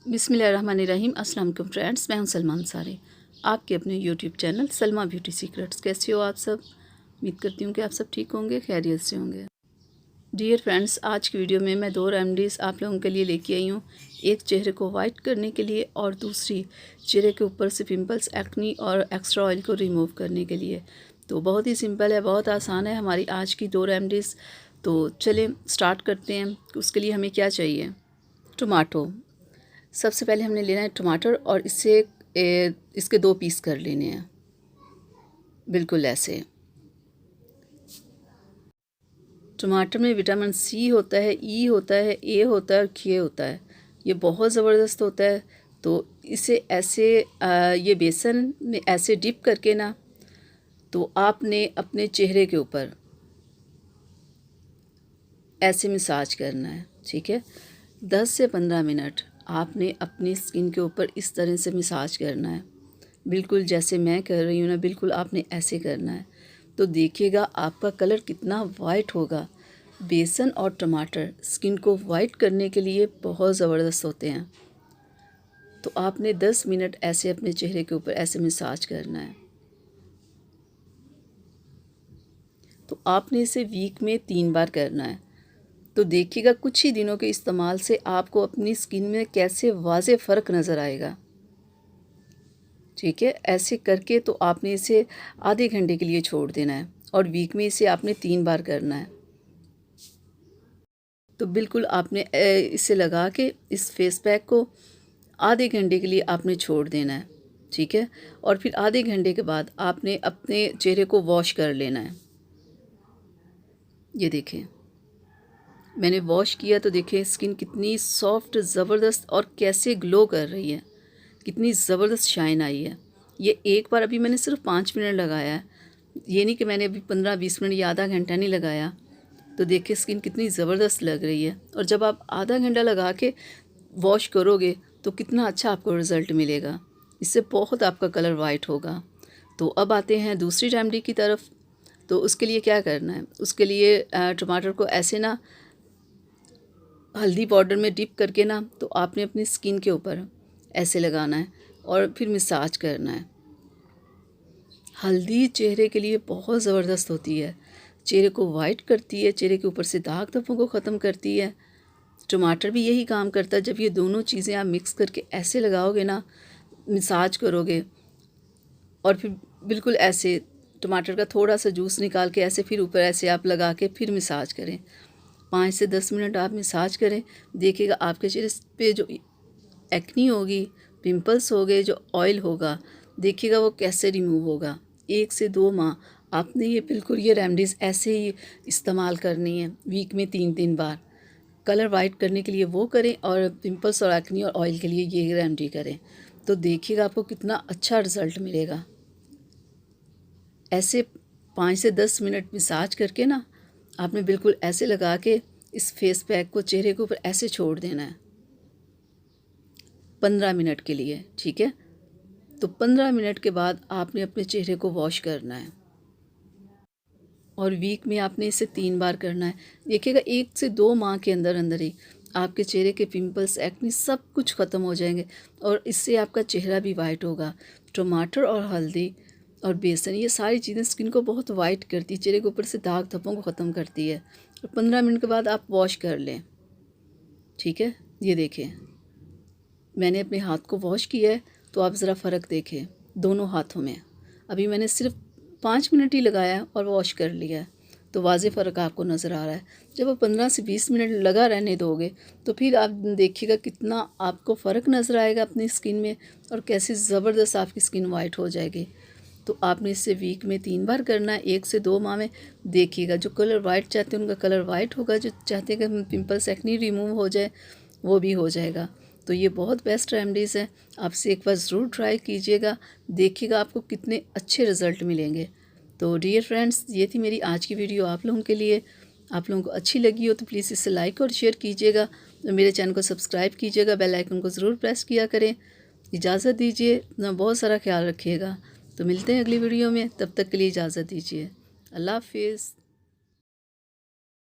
बिस्मिल्लाहिर्रहमानिर्रहीम। अस्सलाम वालेकुम फ्रेंड्स, मैं हूं सलमा अंसारी, आपके अपने YouTube channel Salma beauty secrets. कैसे हो आप सब? उम्मीद करती हूँ कि आप सब ठीक होंगे, खैरियत से होंगे। डियर फ्रेंड्स, आज की वीडियो में मैं 2 रेमेडीज़ आप लोगों के लिए लेके आई हूँ। एक चेहरे को वाइट करने के लिए और दूसरी चेहरे के ऊपर से पिंपल्स, एक्नी और एक्स्ट्रा ऑयल को रिमूव करने के लिए। तो बहुत ही सिंपल है, बहुत आसान है हमारी आज की 2 रेमेडीज़। तो चलें स्टार्ट करते हैं। उसके लिए हमें क्या चाहिए? टमाटो। सबसे पहले हमने लेना है टमाटर और इसके 2 पीस कर लेने हैं, बिल्कुल ऐसे। टमाटर में विटामिन सी होता है, ई होता है, ए होता है और के होता है। ये बहुत ज़बरदस्त होता है। तो इसे ऐसे ये बेसन में ऐसे डिप करके ना, तो आपने अपने चेहरे के ऊपर ऐसे मसाज करना है, ठीक है। 10 से 15 मिनट आपने अपनी स्किन के ऊपर इस तरह से मसाज करना है, बिल्कुल जैसे मैं कर रही हूँ ना, बिल्कुल आपने ऐसे करना है। तो देखिएगा आपका कलर कितना वाइट होगा। बेसन और टमाटर स्किन को वाइट करने के लिए बहुत ज़बरदस्त होते हैं। तो आपने 10 मिनट ऐसे अपने चेहरे के ऊपर ऐसे मसाज करना है। तो आपने इसे वीक में 3 बार करना है। तो देखिएगा कुछ ही दिनों के इस्तेमाल से आपको अपनी स्किन में कैसे वाज़े फ़र्क नज़र आएगा, ठीक है। ऐसे करके तो आपने इसे आधे घंटे के लिए छोड़ देना है और वीक में इसे आपने 3 बार करना है। तो बिल्कुल आपने इसे लगा के इस फेस पैक को आधे घंटे के लिए आपने छोड़ देना है, ठीक है। और फिर आधे घंटे के बाद आपने अपने चेहरे को वॉश कर लेना है। ये देखें, मैंने वॉश किया तो देखें स्किन कितनी सॉफ्ट, ज़बरदस्त और कैसे ग्लो कर रही है, कितनी ज़बरदस्त शाइन आई है। ये एक बार अभी मैंने सिर्फ 5 मिनट लगाया है, ये नहीं कि मैंने अभी 15-20 मिनट या आधा घंटा नहीं लगाया। तो देखिए स्किन कितनी ज़बरदस्त लग रही है। और जब आप आधा घंटा लगा के वॉश करोगे तो कितना अच्छा आपको रिज़ल्ट मिलेगा। इससे बहुत आपका कलर वाइट होगा। तो अब आते हैं दूसरी रेमेडी की तरफ। तो उसके लिए क्या करना है? उसके लिए टमाटर को ऐसे ना हल्दी पाउडर में डिप करके ना, तो आपने अपनी स्किन के ऊपर ऐसे लगाना है और फिर मसाज करना है। हल्दी चेहरे के लिए बहुत ज़बरदस्त होती है, चेहरे को वाइट करती है, चेहरे के ऊपर से दाग धब्बों को ख़त्म करती है। टमाटर भी यही काम करता है। जब ये दोनों चीज़ें आप मिक्स करके ऐसे लगाओगे ना, मसाज करोगे और फिर बिल्कुल ऐसे टमाटर का थोड़ा सा जूस निकाल के ऐसे फिर ऊपर ऐसे आप लगा के फिर मसाज करें। 5 से 10 मिनट आप मसाज करें। देखिएगा आपके चेहरे पे जो एक्नी होगी, पिंपल्स हो गए, जो ऑयल होगा, देखिएगा वो कैसे रिमूव होगा। 1 से 2 माह आपने ये बिल्कुल ये रेमेडीज़ ऐसे ही इस्तेमाल करनी है, वीक में 3-3 बार। कलर वाइट करने के लिए वो करें और पिंपल्स और एक्नी और ऑयल के लिए ये रेमेडी करें। तो देखिएगा आपको कितना अच्छा रिज़ल्ट मिलेगा। ऐसे 5 से 10 मिनट मसाज करके ना, आपने बिल्कुल ऐसे लगा के इस फेस पैक को चेहरे के ऊपर ऐसे छोड़ देना है 15 मिनट के लिए, ठीक है। तो 15 मिनट के बाद आपने अपने चेहरे को वॉश करना है और वीक में आपने इसे 3 बार करना है। देखिएगा 1 से 2 माह के अंदर अंदर ही आपके चेहरे के पिंपल्स, एक्नी सब कुछ ख़त्म हो जाएंगे और इससे आपका चेहरा भी वाइट होगा। टमाटर और हल्दी और बेसन ये सारी चीज़ें स्किन को बहुत वाइट करती है, चेहरे के ऊपर से दाग धब्बों को ख़त्म करती है। और 15 मिनट के बाद आप वॉश कर लें, ठीक है। ये देखें मैंने अपने हाथ को वॉश किया है, तो आप ज़रा फ़र्क देखें दोनों हाथों में। अभी मैंने सिर्फ 5 मिनट ही लगाया और वॉश कर लिया है, तो वाज़े फ़र्क आपको नज़र आ रहा है। जब आप 15 से 20 मिनट लगा रहने दोगे तो फिर आप देखिएगा कितना आपको फ़र्क नज़र आएगा अपनी स्किन में और कैसी ज़बरदस्त आपकी स्किन वाइट हो जाएगी। तो आपने इससे वीक में 3 बार करना है, 1 से 2 माह में। देखिएगा जो कलर वाइट चाहते हैं उनका कलर वाइट होगा, जो चाहते हैं कि पिंपल्स, एक्नी रिमूव हो जाए वो भी हो जाएगा। तो ये बहुत बेस्ट रेमेडीज़ है, आपसे एक बार ज़रूर ट्राई कीजिएगा, देखिएगा आपको कितने अच्छे रिज़ल्ट मिलेंगे। तो डियर फ्रेंड्स, ये थी मेरी आज की वीडियो आप लोगों के लिए। आप लोगों को अच्छी लगी हो तो प्लीज़ इसे लाइक और शेयर कीजिएगा, तो मेरे चैनल को सब्सक्राइब कीजिएगा, बेल आइकन को ज़रूर प्रेस किया करें। इजाज़त दीजिए, अपना बहुत सारा ख्याल रखिएगा। तो मिलते हैं अगली वीडियो में, तब तक के लिए इजाज़त दीजिए। अल्लाह हाफिज़।